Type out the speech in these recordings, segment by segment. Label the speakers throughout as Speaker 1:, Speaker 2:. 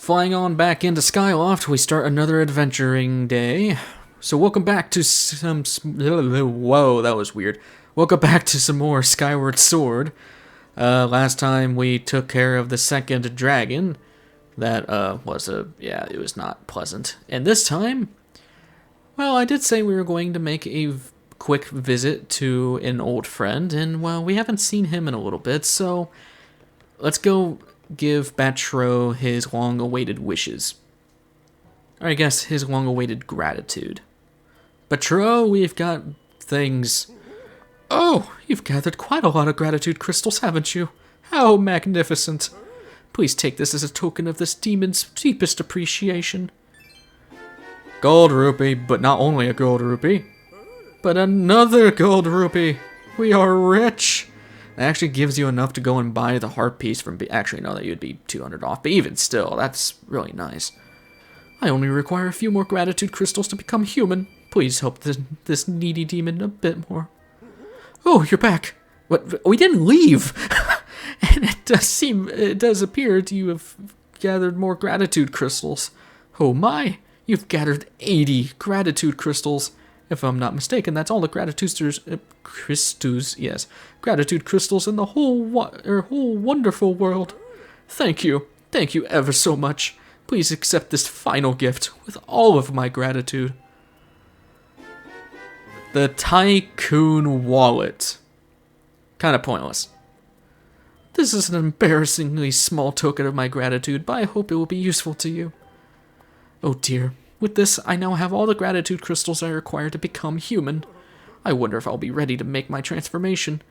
Speaker 1: flying on back into Skyloft, we start another adventuring day. So welcome back to whoa, that was weird. Welcome back to some more Skyward Sword. Last time we took care of the second dragon. That it was not pleasant. And this time, well, I did say we were going to make a quick visit to an old friend, and well, we haven't seen him in a little bit, so let's go give Batreux his long-awaited wishes. Or I guess his long-awaited gratitude. Batreux, we've got things. Oh, you've gathered quite a lot of gratitude crystals, haven't you? How magnificent. Please take this as a token of this demon's deepest appreciation. Gold rupee, but not only a gold rupee, but another gold rupee. We are rich. It actually gives you enough to go and buy the heart piece from... Actually, no, that you'd be 200 off, but even still, that's really nice. I only require a few more gratitude crystals to become human. Please help this needy demon a bit more. Oh, you're back. What? We didn't leave. And it does appear you have gathered more gratitude crystals. Oh my, you've gathered 80 gratitude crystals. If I'm not mistaken, that's all the gratitude crystals in the whole wonderful world. Thank you ever so much. Please accept this final gift with all of my gratitude. The Tycoon Wallet. Kind of pointless. This is an embarrassingly small token of my gratitude, but I hope it will be useful to you. Oh dear. With this, I now have all the gratitude crystals I require to become human. I wonder if I'll be ready to make my transformation.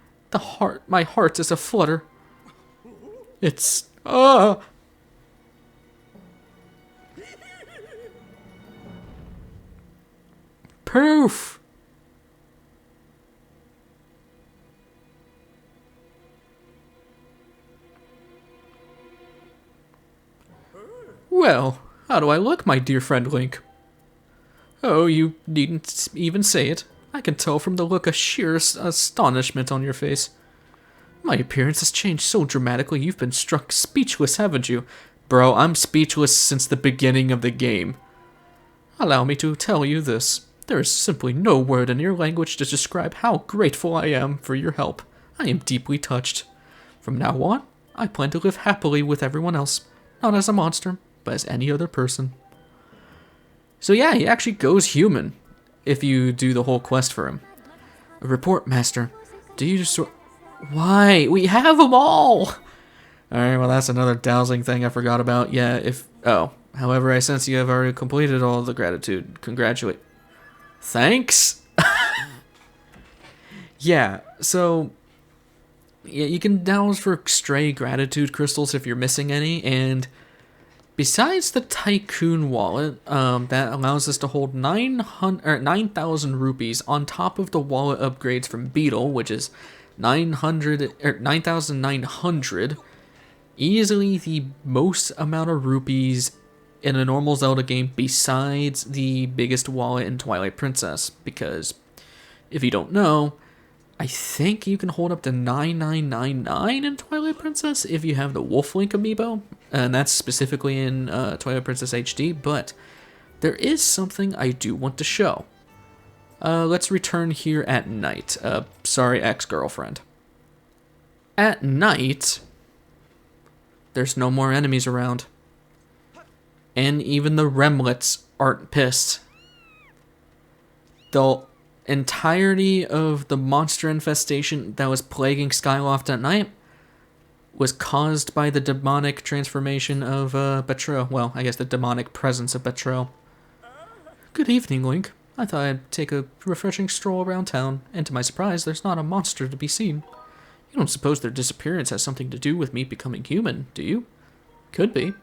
Speaker 1: My heart is aflutter. It's... Poof! Well, how do I look, my dear friend Link? Oh, you needn't even say it. I can tell from the look of sheer astonishment on your face. My appearance has changed so dramatically you've been struck speechless, haven't you? Bro, I'm speechless since the beginning of the game. Allow me to tell you this. There is simply no word in your language to describe how grateful I am for your help. I am deeply touched. From now on, I plan to live happily with everyone else, not as a monster, but as any other person. So yeah, he actually goes human if you do the whole quest for him. Report, Master. Do you just... Why? We have them all! Alright, well that's another dowsing thing I forgot about. Yeah, if... Oh. However, I sense you have already completed all the gratitude. Congratulate. Thanks? Yeah, so... Yeah, you can douse for stray gratitude crystals if you're missing any, and... Besides the Tycoon Wallet, that allows us to hold 9,000 rupees on top of the wallet upgrades from Beetle, which is 9,900, easily the most amount of rupees in a normal Zelda game besides the biggest wallet in Twilight Princess, because if you don't know, I think you can hold up to 9,999 in Twilight Princess if you have the Wolf Link amiibo, and that's specifically in Twilight Princess HD, but there is something I do want to show. Let's return here at night. Sorry, ex-girlfriend. At night, there's no more enemies around. And even the Remlets aren't pissed. The entirety of the monster infestation that was plaguing Skyloft at night was caused by the demonic transformation of Batreux. Well, I guess the demonic presence of Batreux. Good evening, Link. I thought I'd take a refreshing stroll around town, and to my surprise, there's not a monster to be seen. You don't suppose their disappearance has something to do with me becoming human, do you? Could be.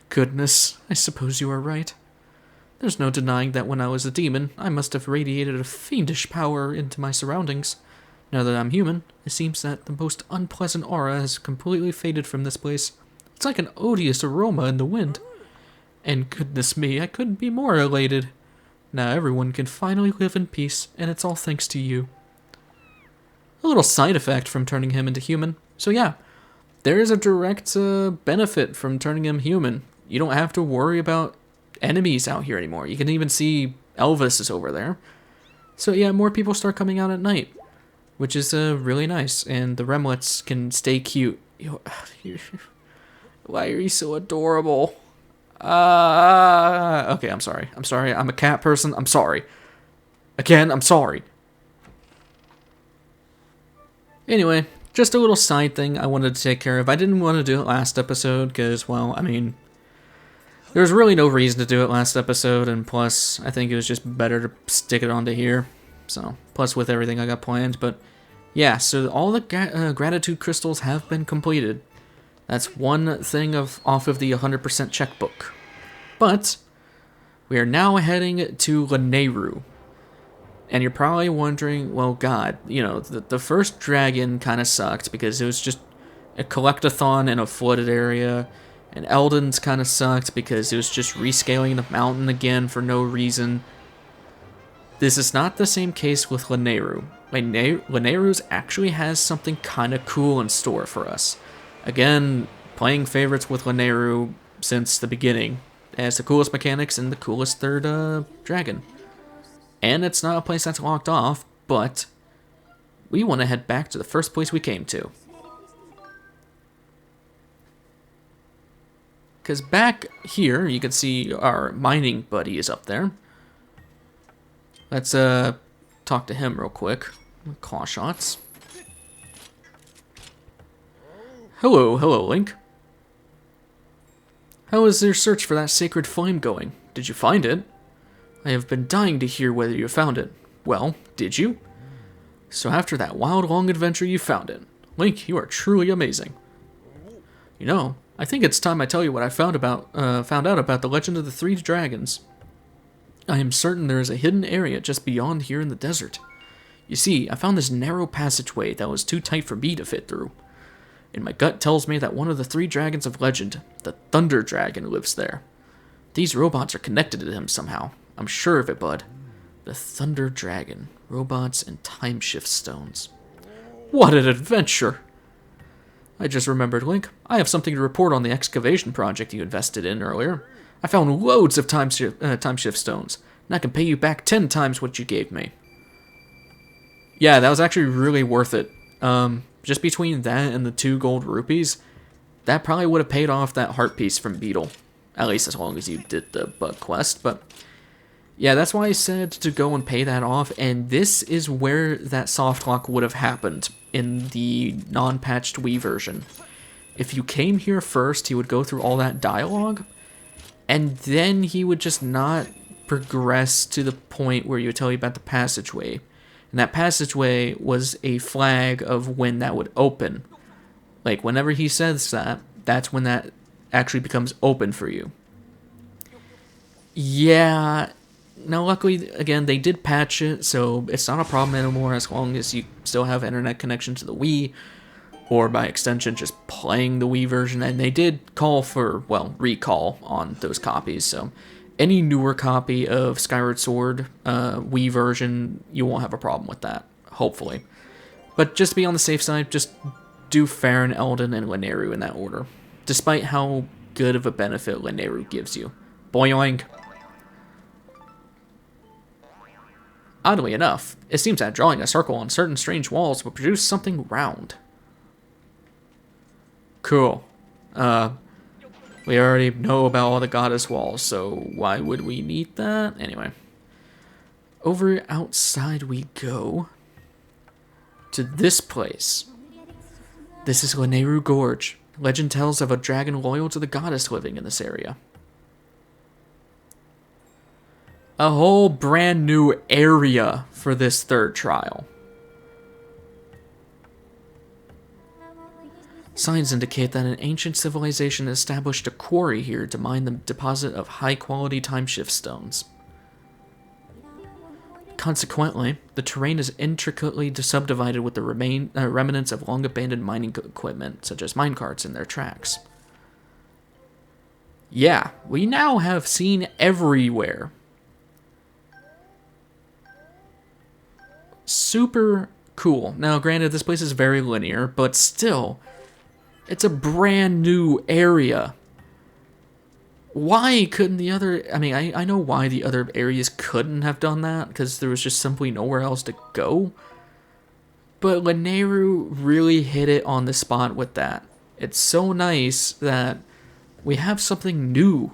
Speaker 1: Goodness, I suppose you are right. There's no denying that when I was a demon, I must have radiated a fiendish power into my surroundings. Now that I'm human, it seems that the most unpleasant aura has completely faded from this place. It's like an odious aroma in the wind. And goodness me, I couldn't be more elated. Now everyone can finally live in peace, and it's all thanks to you. A little side effect from turning him into human. So yeah, there is a direct benefit from turning him human. You don't have to worry about enemies out here anymore. You can even see Elvis is over there. So yeah, more people start coming out at night, which is really nice. And the Remlets can stay cute. Why are you so adorable? Okay, I'm sorry. I'm sorry. I'm a cat person. I'm sorry. Again, I'm sorry. Anyway, just a little side thing I wanted to take care of. I didn't want to do it last episode because, well, I mean, there's really no reason to do it last episode, and plus, I think it was just better to stick it onto here. So, plus with everything I got planned, but yeah, so all the gratitude crystals have been completed. That's one thing off of the 100% checkbook. But we are now heading to Lanaryu. And you're probably wondering, well, God, you know, the first dragon kind of sucked because it was just a collectathon in a flooded area. And Eldon's kind of sucked because it was just rescaling the mountain again for no reason. This is not the same case with Lanaryu. Lanaryu actually has something kind of cool in store for us. Again, playing favorites with Lanaryu since the beginning. It has the coolest mechanics and the coolest third dragon. And it's not a place that's locked off, but we want to head back to the first place we came to. Because back here, you can see our mining buddy is up there. Let's talk to him real quick. Claw shots. Hello, Link. How is your search for that sacred flame going? Did you find it? I have been dying to hear whether you found it. Well, did you? So after that wild, long adventure, you found it. Link, you are truly amazing. You know, I think it's time I tell you what I found out about the legend of the three dragons. I am certain there is a hidden area just beyond here in the desert. You see, I found this narrow passageway that was too tight for me to fit through. And my gut tells me that one of the three dragons of legend, the Thunder Dragon, lives there. These robots are connected to him somehow. I'm sure of it, bud. The Thunder Dragon, robots, and time shift stones. What an adventure! I just remembered, Link. I have something to report on the excavation project you invested in earlier. I found loads of time shift stones, and I can pay you back 10 times what you gave me. Yeah, that was actually really worth it. Just between that and the 2 gold rupees, that probably would have paid off that heart piece from Beetle. At least as long as you did the bug quest, but yeah, that's why I said to go and pay that off, and this is where that soft lock would have happened in the non-patched Wii version. If you came here first, he would go through all that dialogue, and then he would just not progress to the point where he would tell you about the passageway. And that passageway was a flag of when that would open. Like, whenever he says that, that's when that actually becomes open for you. Yeah. Now, luckily, again, they did patch it, so it's not a problem anymore as long as you still have internet connection to the Wii, or by extension, just playing the Wii version. And they did call for, well, recall on those copies, so any newer copy of Skyward Sword Wii version, you won't have a problem with that, hopefully. But just to be on the safe side, just do Farron, Eldon, and Lanaryu in that order, despite how good of a benefit Lanaryu gives you. Boing. Oddly enough, it seems that drawing a circle on certain strange walls will produce something round. Cool. We already know about all the goddess walls, so why would we need that? Anyway. Over outside we go to this place. This is Lanaryu Gorge. Legend tells of a dragon loyal to the goddess living in this area. A whole brand new area for this third trial. Signs indicate that an ancient civilization established a quarry here to mine the deposit of high-quality time-shift stones. Consequently, the terrain is intricately subdivided with the remnants of long-abandoned mining equipment, such as minecarts and their tracks. Yeah, we now have seen everywhere. Super cool. Now, granted, this place is very linear, but still, It's a brand new area. Why couldn't the other... I mean, I know why the other areas couldn't have done that, because there was just simply nowhere else to go. But Lanaryu really hit it on the spot with that. It's so nice that we have something new.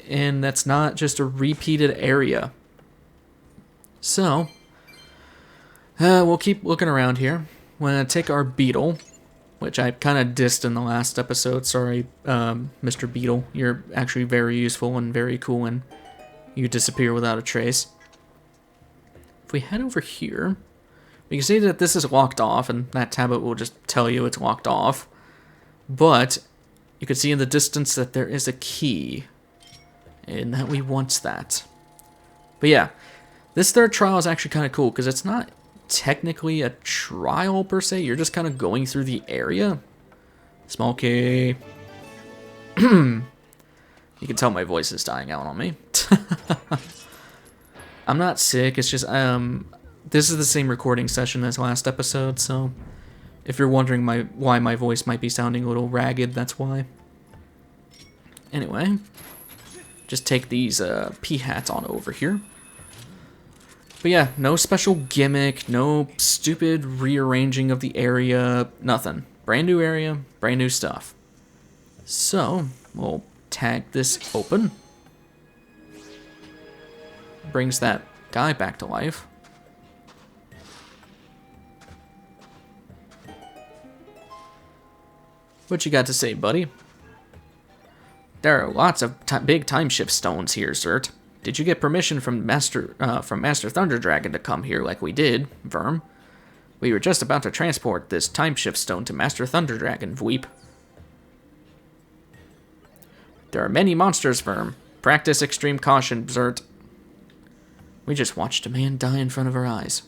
Speaker 1: And that's not just a repeated area. So, we'll keep looking around here. We're going to take our beetle, which I kind of dissed in the last episode. Sorry, Mr. Beetle. You're actually very useful and very cool, and you disappear without a trace. If we head over here, we can see that this is locked off, and that tablet will just tell you it's locked off. But you can see in the distance that there is a key, and that we want that. But yeah, this third trial is actually kind of cool, because it's not technically a trial per se. You're just kind of going through the area. Small key. You can tell my voice is dying out on me. I'm not sick, it's just this is the same recording session as last episode, so if you're wondering why my voice might be sounding a little ragged, that's why. Anyway, just take these pea hats on over here. But yeah, no special gimmick, no stupid rearranging of the area, nothing. Brand new area, brand new stuff. So, we'll tag this open. Brings that guy back to life. What you got to say, buddy? There are lots of big time shift stones here, Zert. Did you get permission from Master Thunder Dragon to come here like we did, Verm? We were just about to transport this time shift stone to Master Thunder Dragon, Vweep. There are many monsters, Verm. Practice extreme caution, Zert. We just watched a man die in front of our eyes.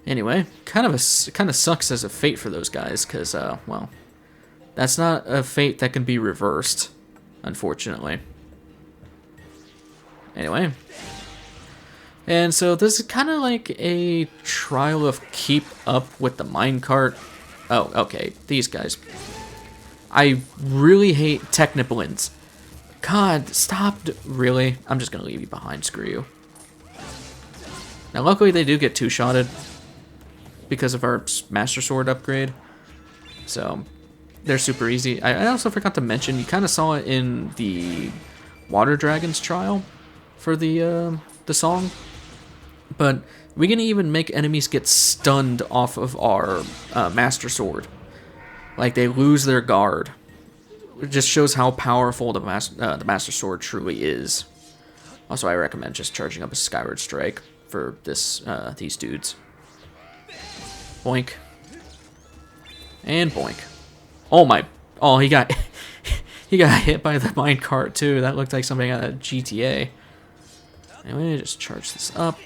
Speaker 1: Anyway, kind of sucks as a fate for those guys, because, well, that's not a fate that can be reversed, unfortunately. Anyway. And so this is kind of like a trial of keep up with the minecart. Oh, okay, these guys. I really hate Technoblins. God, stop. Really? I'm just going to leave you behind. Screw you. Now, luckily, they do get two-shotted because of our Master Sword upgrade. So, they're super easy. I also forgot to mention, you kind of saw it in the Water Dragons trial for the song. But we can even make enemies get stunned off of our Master Sword. Like, they lose their guard. It just shows how powerful the Master Sword truly is. Also, I recommend just charging up a Skyward Strike for these dudes. Boink. And boink. Oh my... Oh, he got... he got hit by the minecart, too. That looked like something out of GTA. Anyway, just charge this up.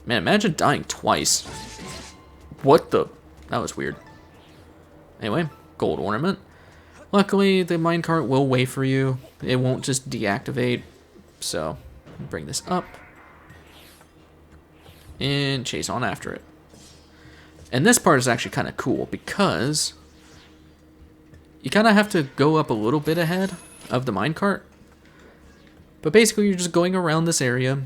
Speaker 1: Man, imagine dying twice. What the... That was weird. Anyway, gold ornament. Luckily, the minecart will wait for you. It won't just deactivate. So, bring this up. And chase on after it. And this part is actually kind of cool because you kind of have to go up a little bit ahead of the minecart. But basically, you're just going around this area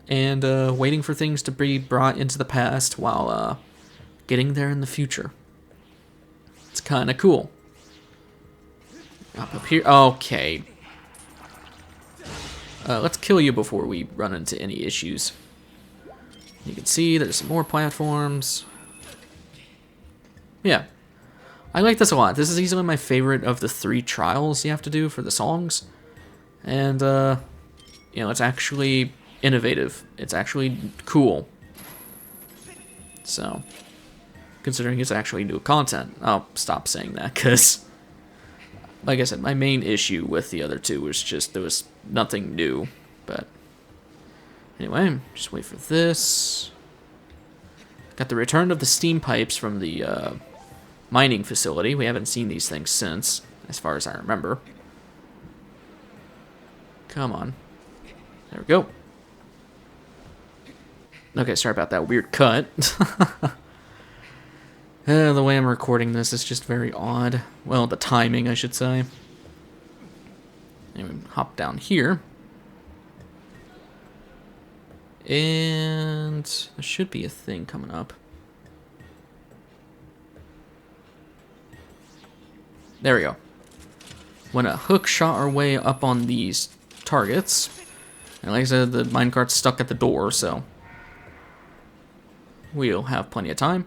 Speaker 1: and waiting for things to be brought into the past while getting there in the future. It's kind of cool. Up here. Okay. Let's kill you before we run into any issues. You can see there's some more platforms. Yeah. I like this a lot. This is easily my favorite of the 3 trials you have to do for the songs. And, you know, it's actually innovative. It's actually cool. So, considering it's actually new content, I'll stop saying that, because, like I said, my main issue with the other 2 was just there was nothing new. But, anyway, just wait for this. Got the return of the steam pipes from the mining facility. We haven't seen these things since, as far as I remember. Come on. There we go. Okay, sorry about that weird cut. The way I'm recording this is just very odd. Well, the timing, I should say. And we hop down here. And there should be a thing coming up. There we go. Want to hook shot our way up on these targets. And like I said, the minecart's stuck at the door, so we'll have plenty of time.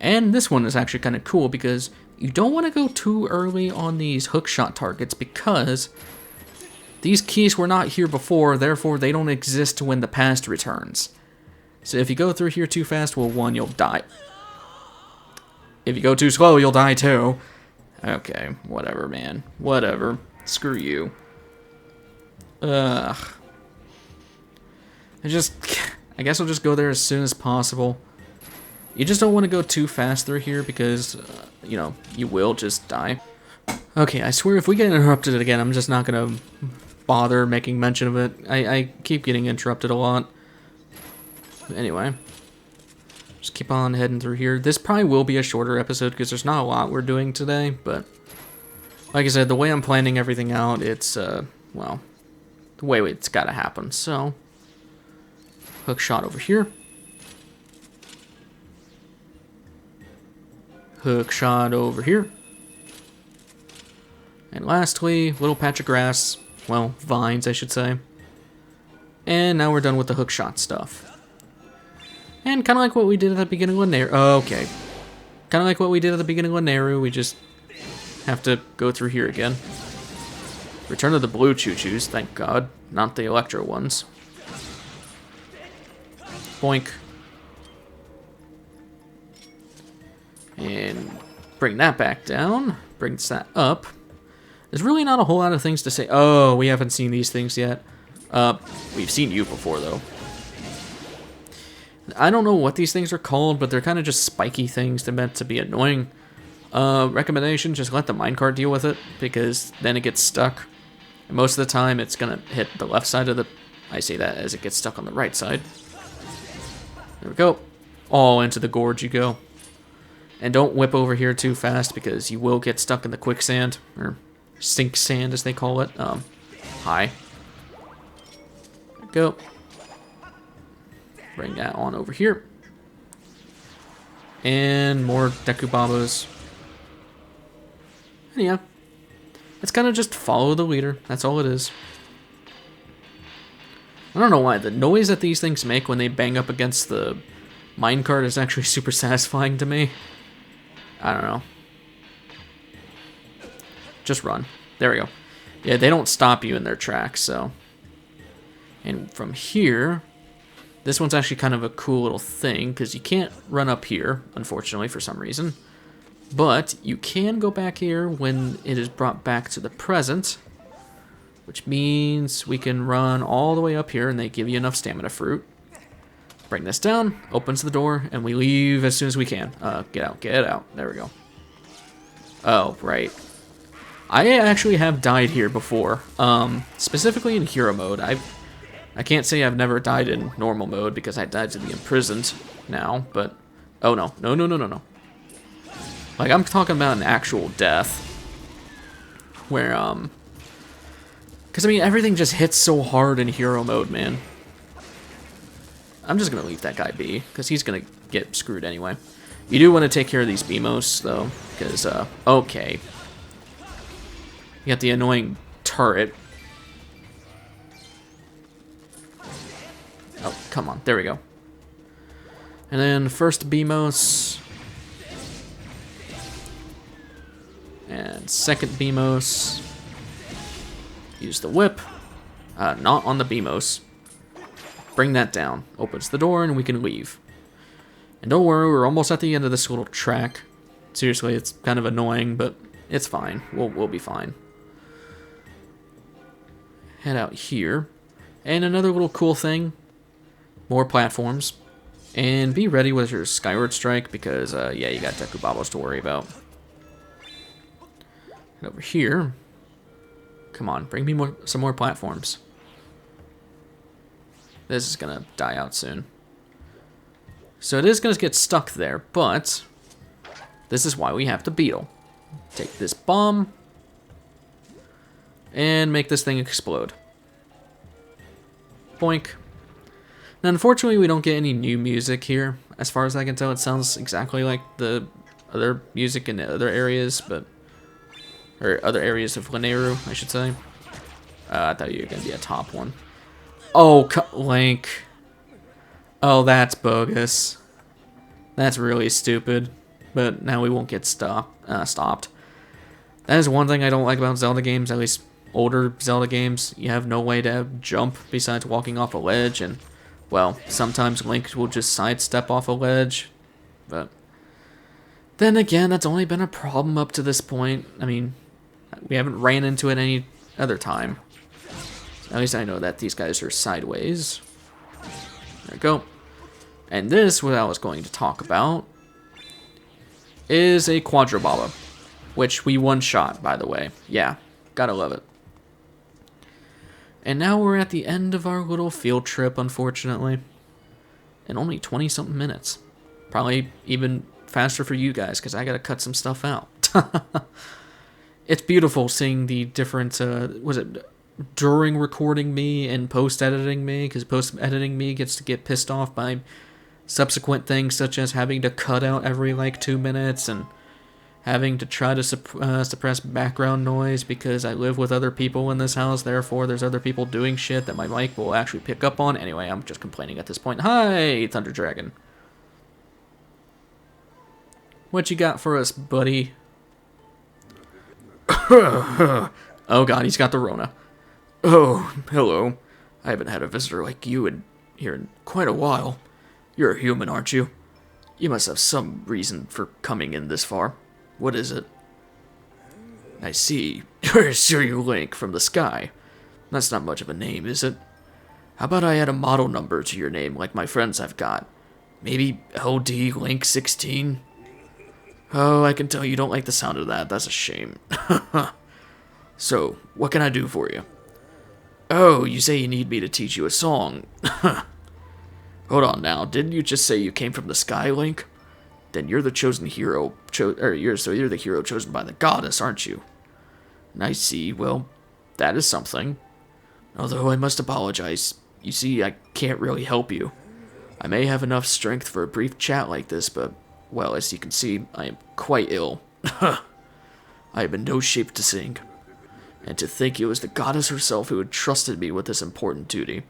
Speaker 1: And this one is actually kind of cool because you don't want to go too early on these hook shot targets because these keys were not here before, therefore they don't exist when the past returns. So if you go through here too fast, well, one, you'll die. If you go too slow, you'll die too. Okay, whatever, man. Whatever. Screw you. Ugh. I guess I'll just go there as soon as possible. You just don't want to go too fast through here because, you know, you will just die. Okay, I swear if we get interrupted again, I'm just not going to bother making mention of it. I keep getting interrupted a lot. Anyway. Just keep on heading through here. This probably will be a shorter episode because there's not a lot we're doing today, but like I said, the way I'm planning everything out, it's, well, the way it's got to happen. So, hook shot over here. Hook shot over here. And lastly, little patch of grass. Well, vines, I should say. And now we're done with the hook shot stuff. And kind of like what we did at the beginning of Lanaryu. Okay. Kind of like what we did at the beginning of Lanaryu. We just have to go through here again. Return to the blue choo-choos, thank God. Not the electro ones. Boink. And bring that back down. Brings that up. There's really not a whole lot of things to say. Oh, we haven't seen these things yet. We've seen you before, though. I don't know what these things are called, but they're kind of just spiky things. They're meant to be annoying. Recommendation, just let the minecart deal with it, because then it gets stuck. And most of the time, it's going to hit the left side of the... I say that as it gets stuck on the right side. There we go. All into the gorge you go. And don't whip over here too fast, because you will get stuck in the quicksand, or sink sand, as they call it. Hi. There we go. Bring that on over here. And more Dekubabos. And yeah. It's kind of just follow the leader. That's all it is. I don't know why. The noise that these things make when they bang up against the minecart is actually super satisfying to me. I don't know. Just run. There we go. Yeah, they don't stop you in their tracks, so. And from here... This one's actually kind of a cool little thing, because you can't run up here, unfortunately, for some reason. But you can go back here when it is brought back to the present, which means we can run all the way up here, and they give you enough stamina fruit. Bring this down, opens the door, and we leave as soon as we can. Get out, get out. There we go. Oh, right. I actually have died here before, specifically in hero mode. I can't say I've never died in normal mode because I died to the imprisoned now, but... Oh, no. No, no, no, no, no. Like, I'm talking about an actual death. Where, because, I mean, everything just hits so hard in hero mode, man. I'm just going to leave that guy be, because he's going to get screwed anyway. You do want to take care of these BMOs, though, because, okay. You got the annoying turret. Oh, come on. There we go. And then first BMOS. And second BMOS. Use the whip. Not on the BMOS. Bring that down. Opens the door and we can leave. And don't worry, we're almost at the end of this little track. Seriously, it's kind of annoying, but it's fine. We'll be fine. Head out here. And another little cool thing. More platforms. And be ready with your Skyward Strike because, yeah, you got Dekubabos to worry about. And over here. Come on, bring me some more platforms. This is going to die out soon. So it is going to get stuck there, but This is why we have the beetle. Take this bomb and make this thing explode. Boink. Now, unfortunately, we don't get any new music here. As far as I can tell, it sounds exactly like the other music in the other areas, or other areas of Lanaryu, I should say. I thought you were going to be a top one. Oh, Link. Oh, that's bogus. That's really stupid. But now we won't get stopped. That is one thing I don't like about Zelda games, at least older Zelda games. You have no way to jump besides walking off a ledge, and, well, sometimes Link will just sidestep off a ledge. But then again, that's only been a problem up to this point. I mean, we haven't ran into it any other time. At least I know that these guys are sideways. There we go. And this, what I was going to talk about, is a Quadrobaba, which we one-shot, by the way. Yeah, gotta love it. And now we're at the end of our little field trip, unfortunately. In only 20-something minutes. Probably even faster for you guys, because I gotta cut some stuff out. It's beautiful seeing the different, during recording me and post-editing me, because post-editing me gets to get pissed off by subsequent things, such as having to cut out every, 2 minutes, and having to try to suppress background noise, because I live with other people in this house, therefore there's other people doing shit that my mic will actually pick up on. Anyway, I'm just complaining at this point. Hi, Thunder Dragon. What you got for us, buddy? Oh god, he's got the Rona. Oh, hello. I haven't had a visitor like you here in quite a while. You're a human, aren't you? You must have some reason for coming in this far. What is it? I see. You're Sir Link from the sky. That's not much of a name, is it? How about I add a model number to your name like my friends I've got? Maybe LD Link 16? Oh, I can tell you don't like the sound of that. That's a shame. So, what can I do for you? Oh, you say you need me to teach you a song. Hold on now, didn't you just say you came from the sky, Link? Then you're the chosen hero, you're the hero chosen by the goddess, aren't you? I see, well, that is something. Although I must apologize, you see, I can't really help you. I may have enough strength for a brief chat like this, but, well, as you can see, I am quite ill. I am in no shape to sing. And to think it was the goddess herself who had trusted me with this important duty.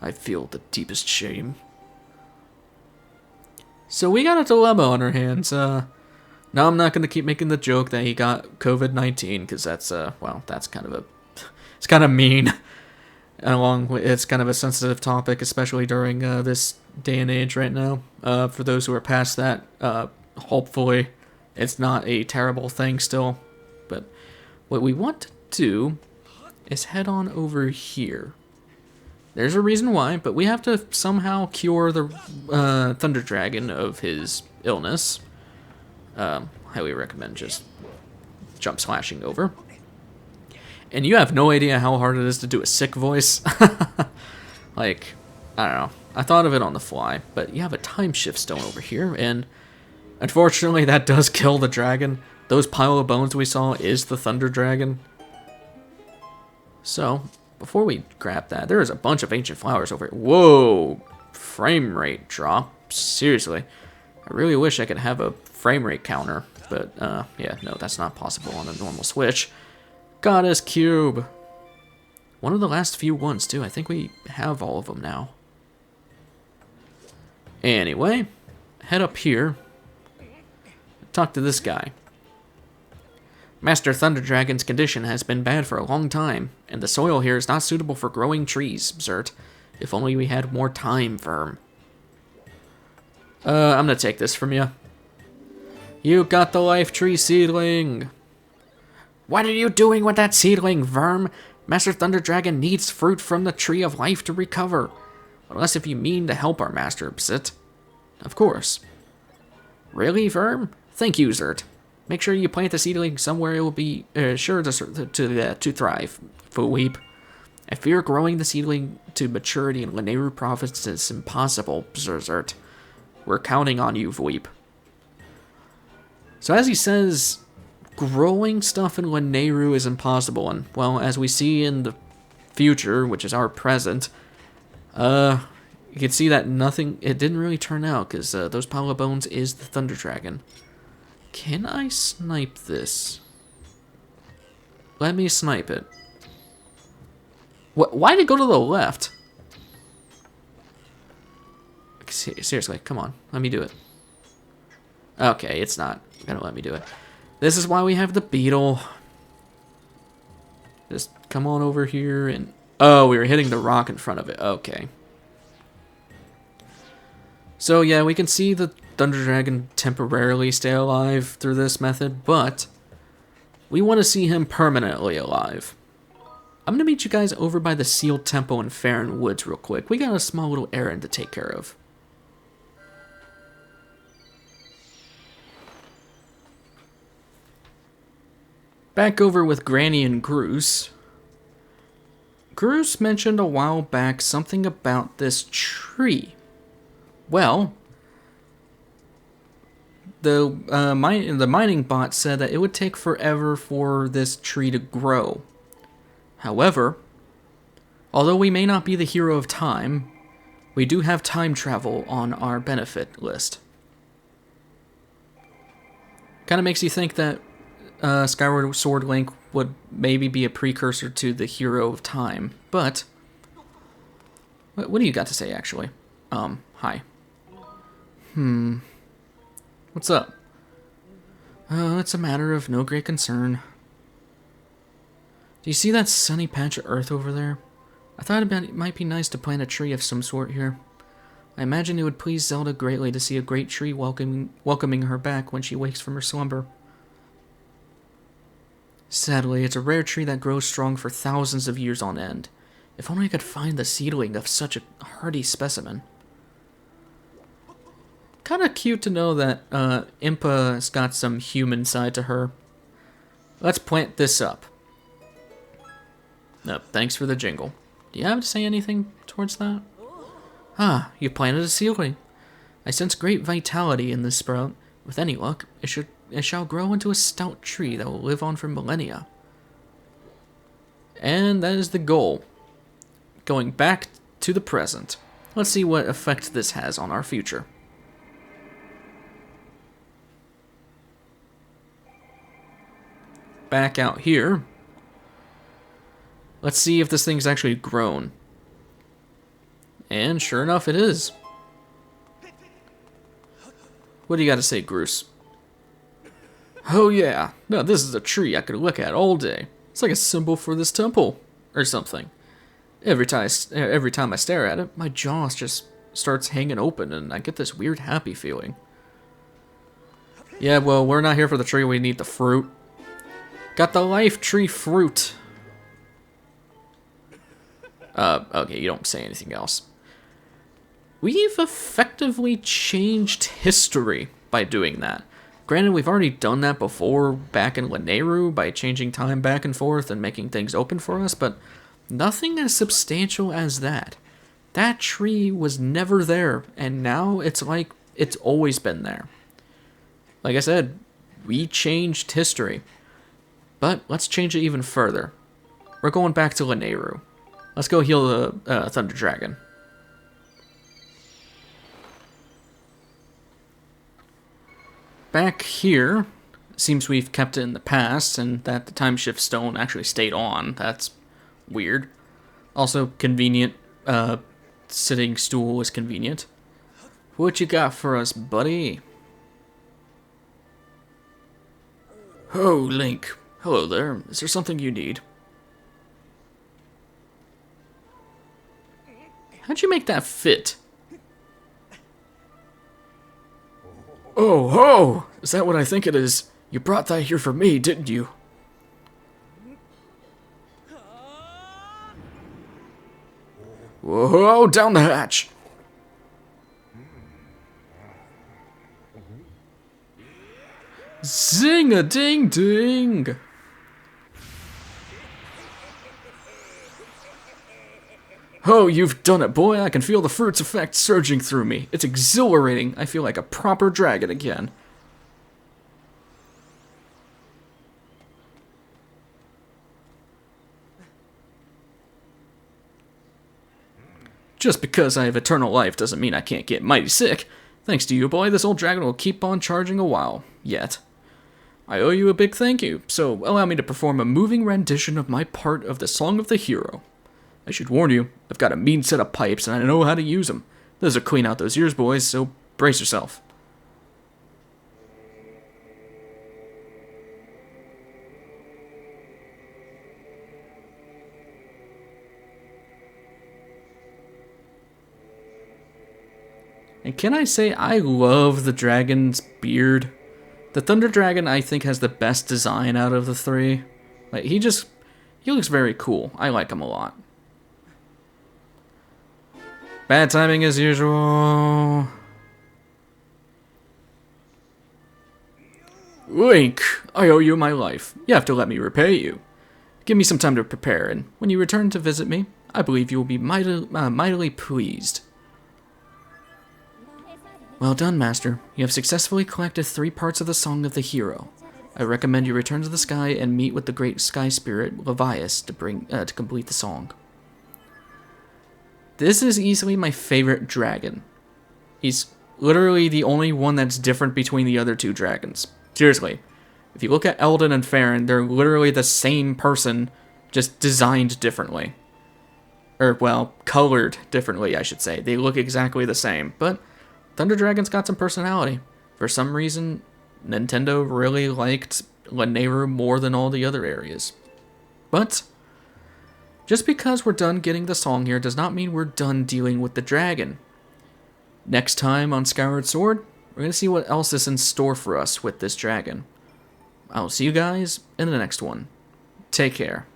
Speaker 1: I feel the deepest shame. So we got a dilemma on our hands. Now I'm not going to keep making the joke that he got COVID-19, because that's, well, that's kind of it's kind of mean. And it's kind of a sensitive topic, especially during this day and age right now. For those who are past that, hopefully it's not a terrible thing still. But what we want to do is head on over here. There's a reason why, but we have to somehow cure the Thunder Dragon of his illness. Highly recommend just jump slashing over. And you have no idea how hard it is to do a sick voice. I don't know. I thought of it on the fly, but you have a time shift stone over here, and unfortunately that does kill the dragon. Those pile of bones we saw is the Thunder Dragon. So, before we grab that, there is a bunch of ancient flowers over here. Whoa! Frame rate drop. Seriously. I really wish I could have a frame rate counter, but, yeah, no, that's not possible on a normal Switch. Goddess Cube! One of the last few ones, too. I think we have all of them now. Anyway, head up here. Talk to this guy. Master Thunder Dragon's condition has been bad for a long time, and the soil here is not suitable for growing trees, Zert. If only we had more time, Verm. I'm gonna take this from you. You got the life tree seedling! What are you doing with that seedling, Verm? Master Thunder Dragon needs fruit from the tree of life to recover. Unless if you mean to help our master, Bzit. Of course. Really, Verm? Thank you, Zert. Make sure you plant the seedling somewhere it will be sure to thrive, Footweep. I fear growing the seedling to maturity in Lanaryu province is impossible, Zert. We're counting on you, Footweep. So as he says, growing stuff in Lanaryu is impossible, and, well, as we see in the future, which is our present, you can see that it didn't really turn out, because those pile of bones is the Thunder Dragon. Can I snipe this? Let me snipe it. Why did it go to the left? Seriously, come on, let me do it. Okay, it's not gonna let me do it. This is why we have the beetle. Just come on over here and... Oh, we were hitting the rock in front of it. Okay. So yeah, we can see the Thunder Dragon temporarily stay alive through this method, but we want to see him permanently alive. I'm going to meet you guys over by the Sealed Temple in Farron Woods real quick. We got a small little errand to take care of. Back over with Granny and Groose. Groose mentioned a while back something about this tree. Well, the mining bot said that it would take forever for this tree to grow. However, although we may not be the hero of time, we do have time travel on our benefit list. Kind of makes you think that Skyward Sword Link would maybe be a precursor to the hero of time, but what do you got to say, actually? Hi. What's up? It's a matter of no great concern. Do you see that sunny patch of earth over there? I thought it might be nice to plant a tree of some sort here. I imagine it would please Zelda greatly to see a great tree welcoming her back when she wakes from her slumber. Sadly, it's a rare tree that grows strong for thousands of years on end. If only I could find the seedling of such a hardy specimen. Kind of cute to know that Impa's got some human side to her. Let's plant this up. Nope, thanks for the jingle. Do you have to say anything towards that? Ah, you planted a seedling. I sense great vitality in this sprout. With any luck, it shall grow into a stout tree that will live on for millennia. And that is the goal. Going back to the present. Let's see what effect this has on our future. Back out here. Let's see if this thing's actually grown. And sure enough, it is. What do you got to say, Groose? Oh yeah, now this is a tree I could look at all day. It's like a symbol for this temple, or something. Every time I stare at it, my jaw just starts hanging open and I get this weird happy feeling. Yeah, well, we're not here for the tree, we need the fruit. Got the life tree fruit. Okay, you don't say anything else. We've effectively changed history by doing that. Granted, we've already done that before back in Lanaryu by changing time back and forth and making things open for us, but nothing as substantial as that. That tree was never there, and now it's like it's always been there. Like I said, we changed history. But let's change it even further. We're going back to Lanaryu. Let's go heal the Thunder Dragon. Back here, seems we've kept it in the past, and that the time shift stone actually stayed on. That's weird. Also convenient. Sitting stool is convenient. What you got for us, buddy? Oh, Link. Hello there. Is there something you need? How'd you make that fit? Oh, ho! Is that what I think it is? You brought that here for me, didn't you? Whoa, down the hatch! Zing-a-ding-ding! Oh, you've done it, boy. I can feel the fruit's effect surging through me. It's exhilarating. I feel like a proper dragon again. Just because I have eternal life doesn't mean I can't get mighty sick. Thanks to you, boy, this old dragon will keep on charging a while. Yet. I owe you a big thank you, so allow me to perform a moving rendition of my part of the Song of the Hero. I should warn you, I've got a mean set of pipes and I know how to use them. Those will clean out those ears, boys, so brace yourself. And can I say, I love the dragon's beard. The Thunder Dragon, I think, has the best design out of the three. Like, he looks very cool. I like him a lot. Bad timing as usual. Link, I owe you my life. You have to let me repay you. Give me some time to prepare, and when you return to visit me, I believe you will be mightily pleased. Well done, Master. You have successfully collected 3 parts of the Song of the Hero. I recommend you return to the sky and meet with the great sky spirit, Levias, to complete the song. This is easily my favorite dragon. He's literally the only one that's different between the other 2 dragons. Seriously. If you look at Eldon and Farron, they're literally the same person, just designed differently. Or, well, colored differently, I should say. They look exactly the same, but Thunder Dragon's got some personality. For some reason, Nintendo really liked Lanaryu more than all the other areas. But just because we're done getting the song here does not mean we're done dealing with the dragon. Next time on Skyward Sword, we're going to see what else is in store for us with this dragon. I'll see you guys in the next one. Take care.